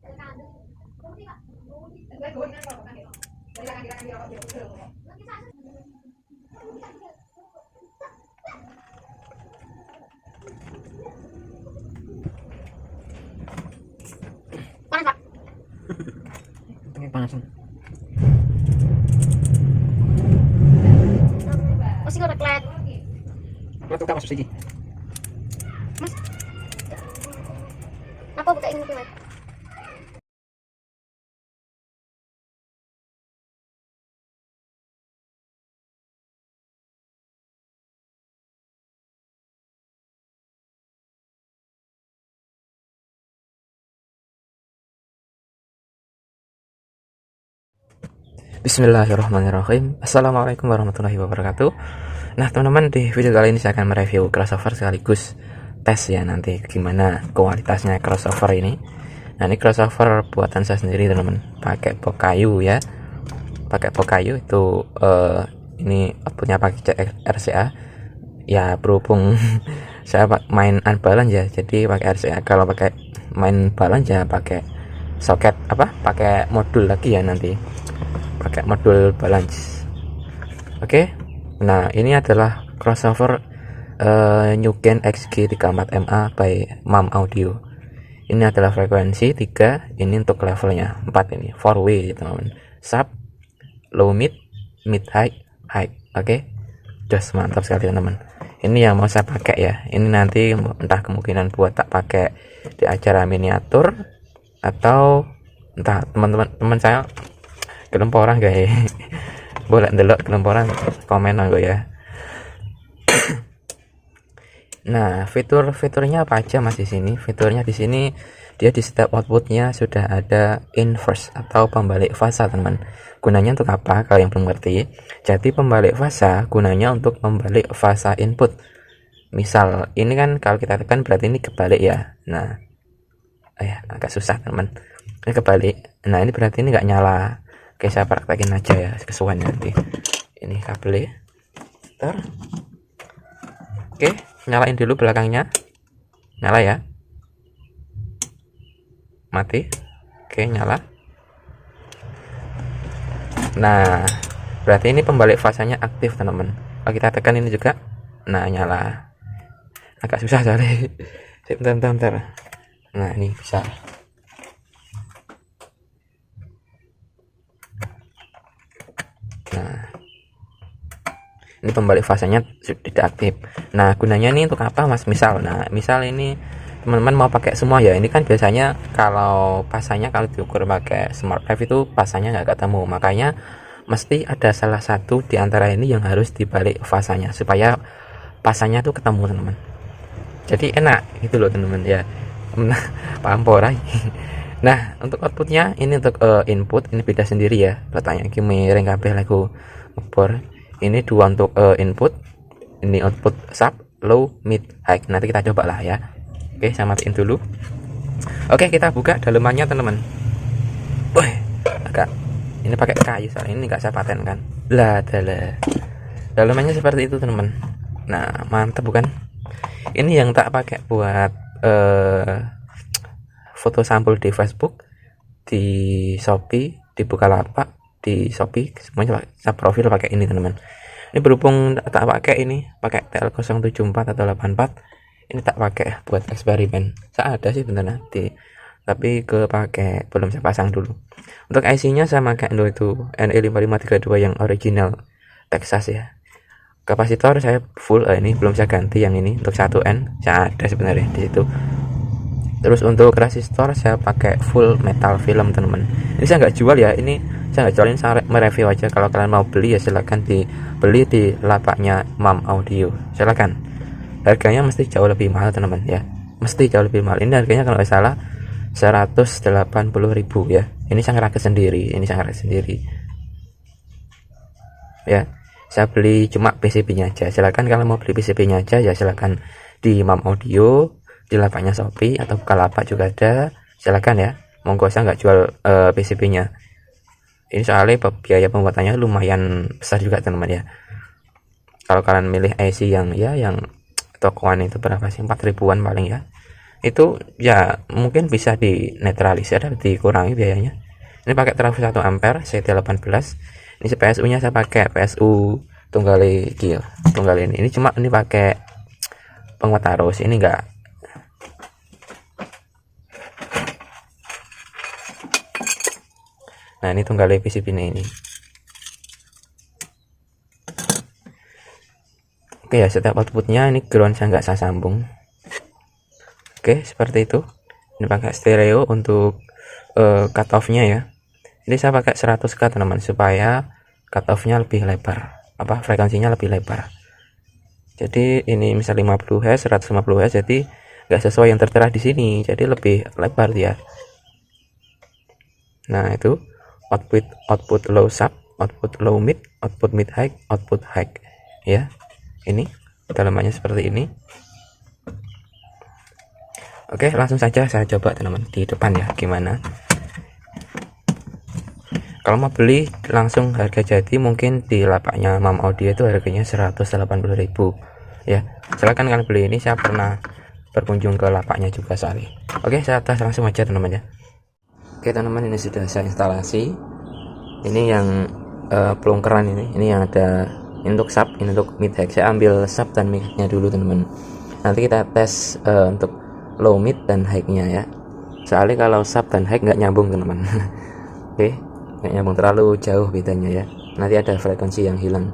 Panas, Pak. Ini panas. Masih nggak reklet. Kalau tukar masuk sini. Mas. Apa buka ini Mas? Bismillahirrahmanirrahim. Assalamualaikum warahmatullahi wabarakatuh. Nah teman-teman, di video kali ini saya akan mereview crossover sekaligus tes ya nanti gimana kualitasnya crossover ini. Nah ini crossover buatan saya sendiri teman-teman, pakai box kayu ya, pakai box kayu itu ini outputnya pakai RCA ya, berhubung saya main unbalance ya, jadi pakai RCA. Kalau pakai main balance ya pakai soket pakai modul lagi ya, nanti pakai modul balance. Oke. Nah ini adalah crossover Nuken XG34MA by MAM Audio. Ini adalah frekuensi 3, ini untuk levelnya 4, ini 4-way teman-teman, sub, low mid, mid high, high. Oke. Just mantap sekali teman-teman. Ini yang mau saya pakai ya, ini nanti entah kemungkinan buat tak pakai di acara miniatur, atau entah teman-teman saya kelemporan guys. Boleh ndelok kelemporan, komen aja ya. Nah fiturnya apa aja mas di sini? Fiturnya di sini dia di setiap outputnya sudah ada inverse atau pembalik fasa teman. Gunanya untuk apa kalau yang belum ngerti? Jadi pembalik fasa gunanya untuk membalik fasa input. Misal ini kan kalau kita tekan berarti ini kebalik ya. Nah agak susah teman, ini kebalik. Nah ini berarti ini nggak nyala. Oke, saya praktekin aja ya kesuwen nanti. Ini kabelnya. Bentar. Oke, nyalain dulu belakangnya. Nyala ya. Mati. Oke, nyala. Nah, berarti ini pembalik fasanya aktif, teman-teman. Kalau kita tekan ini juga, nah nyala. Agak susah soalnya. Bentar. Nah, ini bisa. Nah, ini pembalik fasanya sudah tidak aktif. Nah gunanya ini untuk apa mas? Misal ini teman-teman mau pakai semua ya, ini kan biasanya kalau pasanya kalau diukur pakai smart ref itu pasanya nggak ketemu, makanya mesti ada salah satu di antara ini yang harus dibalik fasanya supaya pasanya tuh ketemu teman-teman, jadi enak gitu loh teman-teman ya. Paham porai. Nah untuk outputnya ini untuk input ini beda sendiri ya, letaknya ini miring kabeh lagu ngebor. Ini dua untuk input, ini output sub, low, mid, high. Nanti kita coba lah ya. Oke, saya matiin dulu. Oke, kita buka dalemannya teman-teman. Wih, agak ini pakai kayu soalnya, ini nggak saya patenkan. Dalemannya seperti itu teman-teman. Nah mantap bukan? Ini yang tak pakai buat foto sampul di Facebook, di Shopee, di Bukalapak, di Shopee, semuanya saya profil pakai ini teman-teman. Ini berhubung tak pakai ini, pakai TL074 atau 84, ini tak pakai buat eksperimen. Saya ada sih bentar nanti, tapi pakai belum saya pasang dulu. Untuk IC-nya saya pakai itu NE5532 yang original Texas ya. Kapasitor saya full, ini belum saya ganti yang ini untuk 1N, saya ada sebenarnya di situ. Terus untuk resistor saya pakai full metal film teman-teman. Ini saya nggak jual ya, ini saya nggak jualin, saya mereview aja. Kalau kalian mau beli ya silahkan dibeli di lapaknya MAM Audio, silahkan. Harganya mesti jauh lebih mahal teman-teman ya, mesti jauh lebih mahal. Ini harganya kalau nggak salah 180.000 ya. Ini saya rakit sendiri, ya. Saya beli cuma PCB-nya aja. Silahkan kalau mau beli PCB-nya aja ya silahkan di MAM Audio, di lapaknya Shopee atau Bukalapak juga ada, silakan ya. Monggo, saya nggak jual PCB-nya. Ini soalnya biaya pembuatannya lumayan besar juga teman-teman ya. Kalau kalian milih IC yang tokoan itu berapa sih, 4 ribuan paling ya. itu ya mungkin bisa dinetralisir, dikurangi biayanya. Ini pakai trafo 1 ampere CT18. Ini PSU nya saya pakai PSU tunggal ini cuma ini pakai penguat arus, ini enggak. Nah ini tunggal PCB ini. Oke ya, setiap outputnya ini ground saya nggak saya sambung. Oke seperti itu. Ini pakai stereo untuk cut off nya ya. Ini saya pakai 100K teman-teman, supaya cut off nya lebih lebar, frekuensinya lebih lebar. Jadi ini misal 50 Hz 150 Hz, jadi nggak sesuai yang tertera di sini, jadi lebih lebar dia. Nah itu output low sub, output low mid, output mid high, output high ya. Ini dalamannya seperti ini. Oke langsung saja saya coba teman-teman di depan ya gimana. Kalau mau beli langsung harga jadi mungkin di lapaknya Mam Audio itu harganya 180.000 ya. Silahkan kalian beli, ini saya pernah berkunjung ke lapaknya juga sekali. Oke saya tes langsung aja teman-teman ya. Oke teman-teman, ini sudah saya instalasi. Ini yang pelungkeran ini yang ada untuk sub, ini untuk mid high. Saya ambil sub dan mid nya dulu teman-teman. Nanti kita tes untuk low mid dan high nya ya. Soalnya kalau sub dan high nggak nyambung teman-teman. Oke, nggak nyambung, terlalu jauh bedanya ya. Nanti ada frekuensi yang hilang.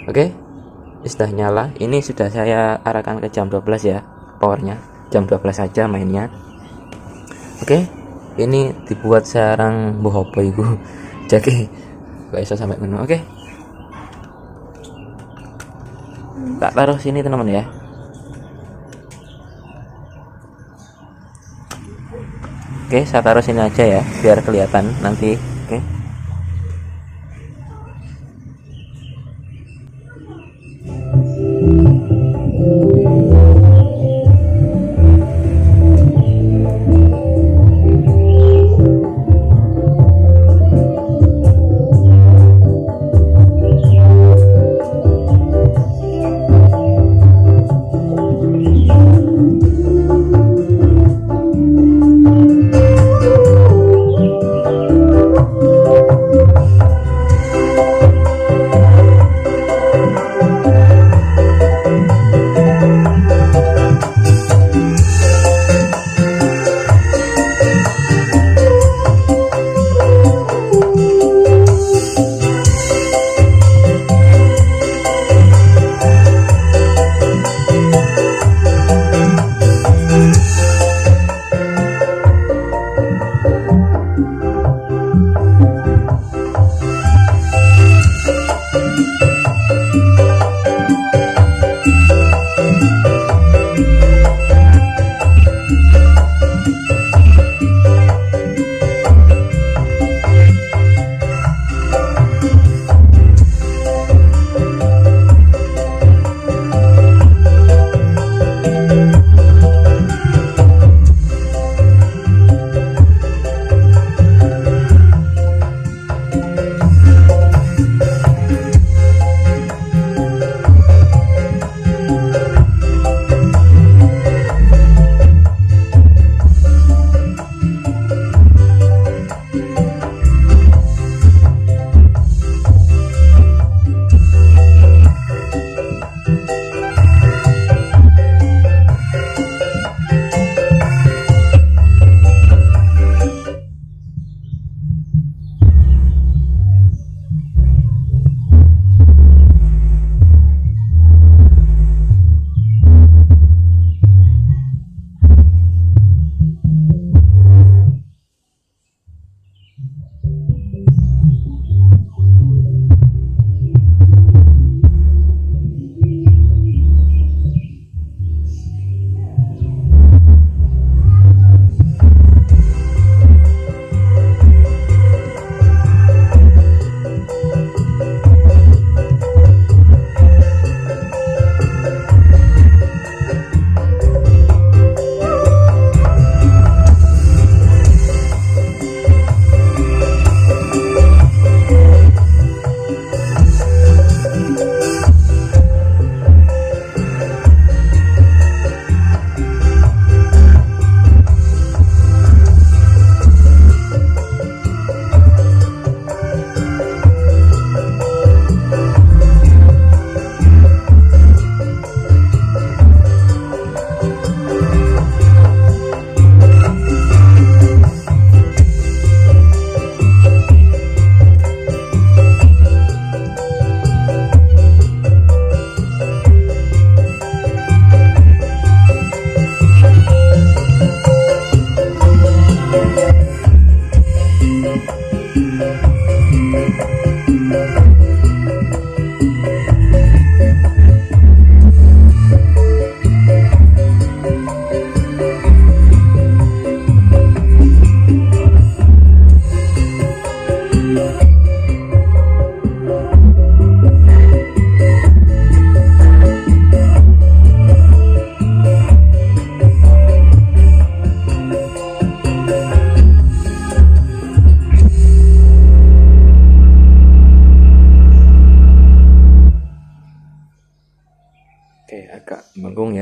Oke, sudah nyala. Ini sudah saya arahkan ke jam 12 ya, powernya jam 12 saja mainnya. Oke, ini dibuat sarang bohopo itu. Jadi gak bisa sampai menu. Oke, tak taruh sini teman-teman ya. Oke, saya taruh sini aja ya biar kelihatan nanti. Oke.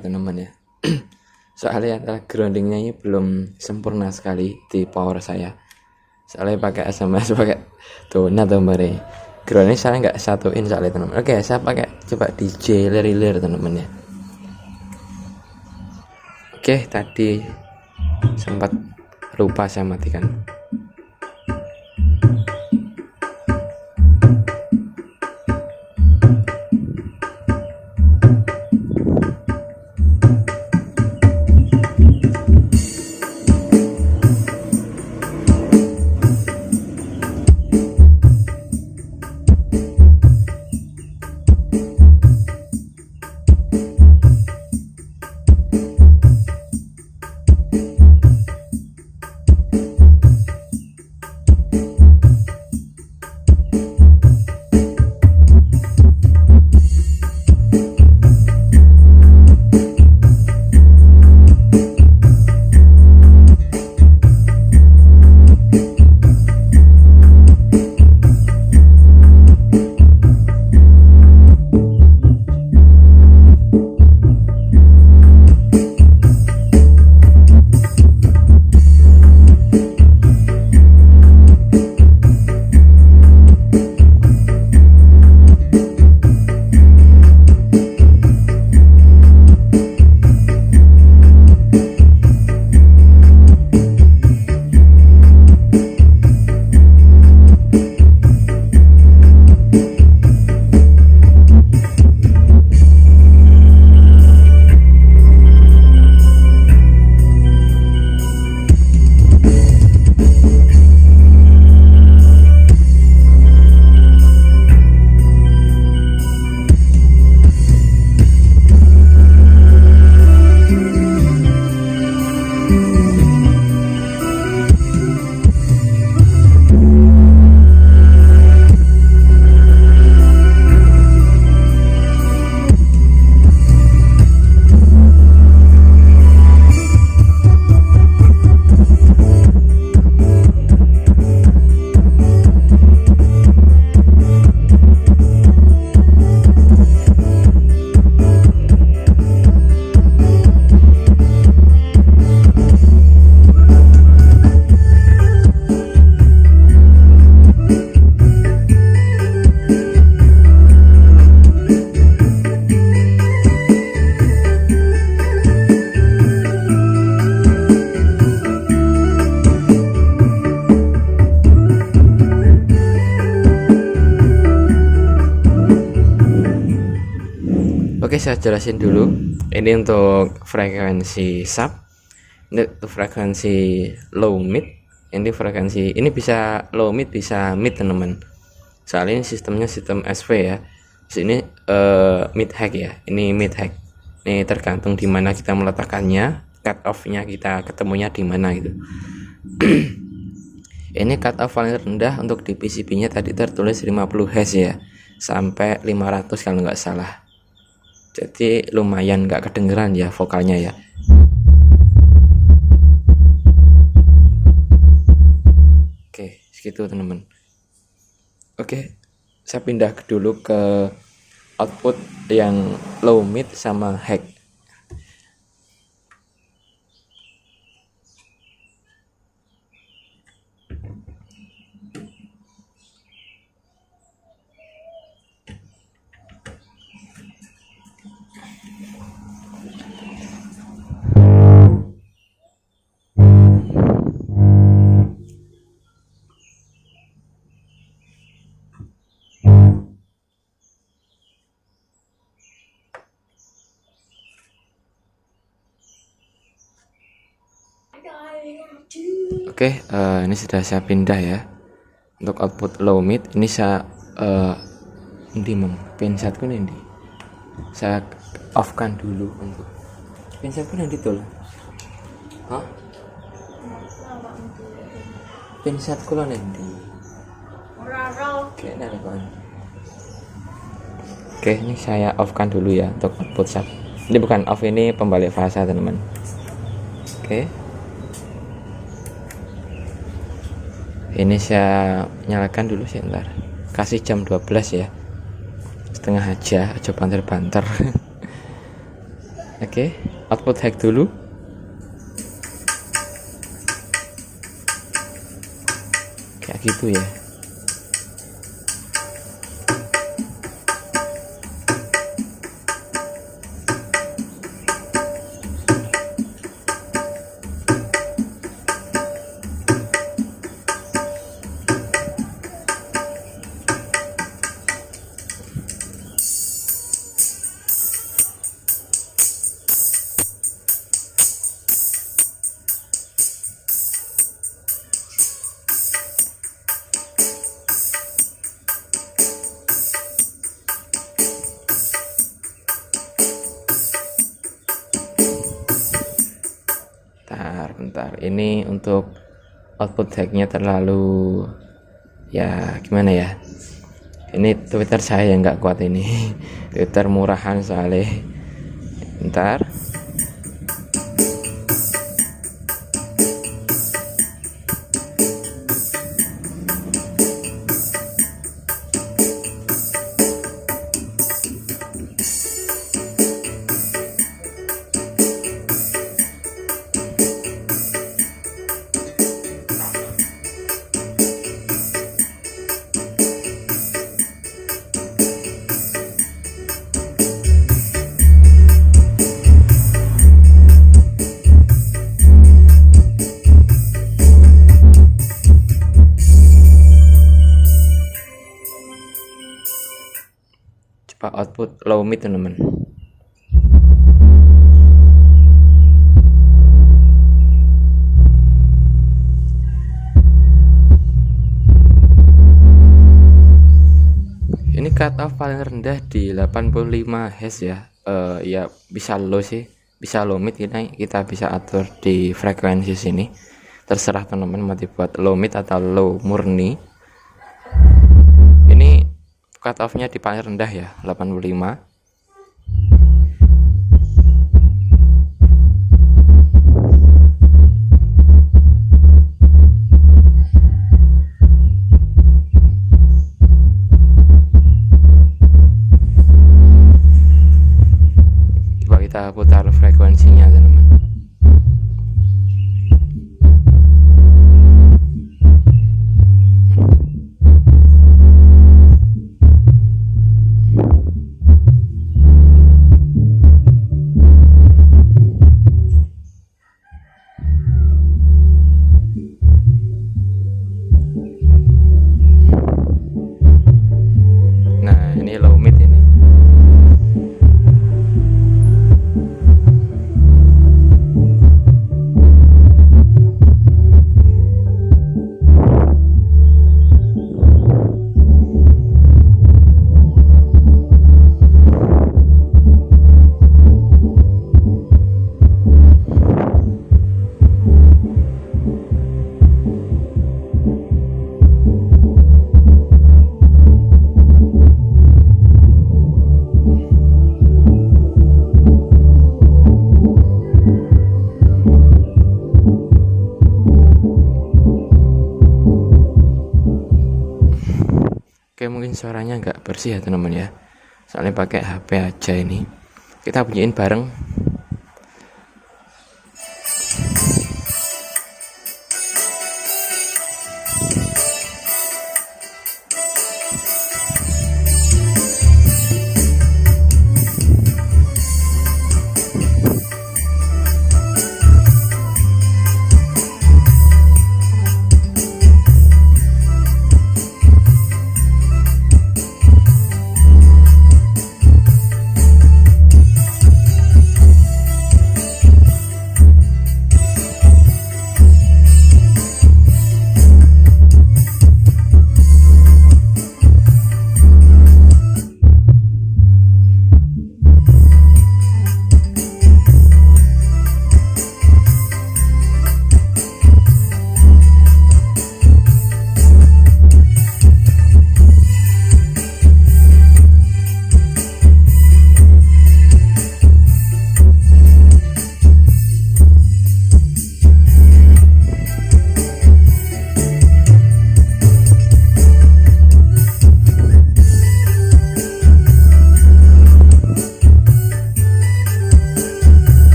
ya teman-teman ya. Soalnya groundingnya ini belum sempurna sekali di power saya. Soalnya pakai SMS pakai donat atau bare. Grounding saya nggak satuin soalnya teman-teman. Oke, saya pakai coba DJ lir teman-teman ya. Oke, tadi sempat lupa saya matikan. Oke, saya jelasin dulu. Ini untuk frekuensi sub, ini untuk frekuensi low mid. Ini frekuensi ini bisa low mid, bisa mid teman-teman. Soalnya ini sistemnya sistem SV ya. Ini mid hack ya. Ini mid hack. Ini tergantung di mana kita meletakkannya, cut off-nya kita ketemunya di mana gitu. Ini cut off paling rendah untuk di PCB-nya tadi tertulis 50 Hz ya, sampai 500 kalau nggak salah. Jadi lumayan nggak kedengeran ya vokalnya ya. Oke, segitu teman-teman. Oke, saya pindah dulu ke output yang low mid sama high. Oke, ini sudah saya pindah ya untuk output low mid. Ini saya ini pinsetku nih, saya off kan dulu untuk pinsetku nanti tuh. Hah? Pinsetku lo nanti. Oke, ini saya off kan dulu ya untuk output sub. Ini bukan off, ini pembalik fasa teman-teman. Oke. Ini saya nyalakan dulu sebentar. Kasih jam 12 ya. Setengah aja banter-banter. Oke, output hack dulu. Kayak gitu ya. Bentar, ini untuk output hacknya terlalu ya gimana ya, ini Twitter saya yang nggak kuat ini. Twitter murahan soalnya. Bentar. Coba output low mid teman-teman. Ini cut off paling rendah di 85 Hz ya. Ya bisa low sih, bisa low mid. Kita bisa atur di frekuensi sini. Terserah teman-teman mau dibuat low mid atau low murni. Ini cut off-nya di paling rendah ya, 85. Coba kita putar frekuensinya teman-teman. Ini low mid ini. Oke, mungkin suaranya nggak bersih ya teman-teman ya, soalnya pakai HP aja ini. Kita bunyiin bareng.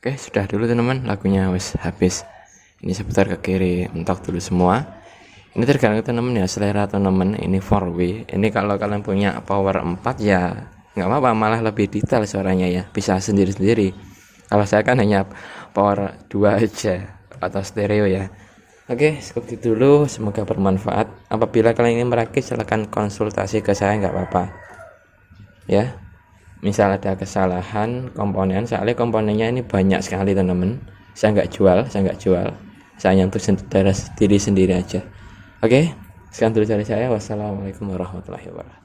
Oke, sudah dulu teman-teman, lagunya wes habis. Ini seputar ke kiri, mentok dulu semua. Ini tergantung teman-teman ya, selera teman-teman. Ini 4way. Ini kalau kalian punya power 4 ya nggak apa-apa, malah lebih detail suaranya ya, bisa sendiri-sendiri. Kalau saya kan hanya power 2 aja atau stereo ya. Oke, cukup itu dulu, semoga bermanfaat. Apabila kalian ingin merakit silahkan konsultasi ke saya, nggak apa-apa ya. Misal ada kesalahan komponen, soalnya komponennya ini banyak sekali teman-teman, saya nggak jual, saya hanya untuk diri sendiri aja. Oke, sekian dulu dari saya. Wassalamualaikum warahmatullahi wabarakatuh.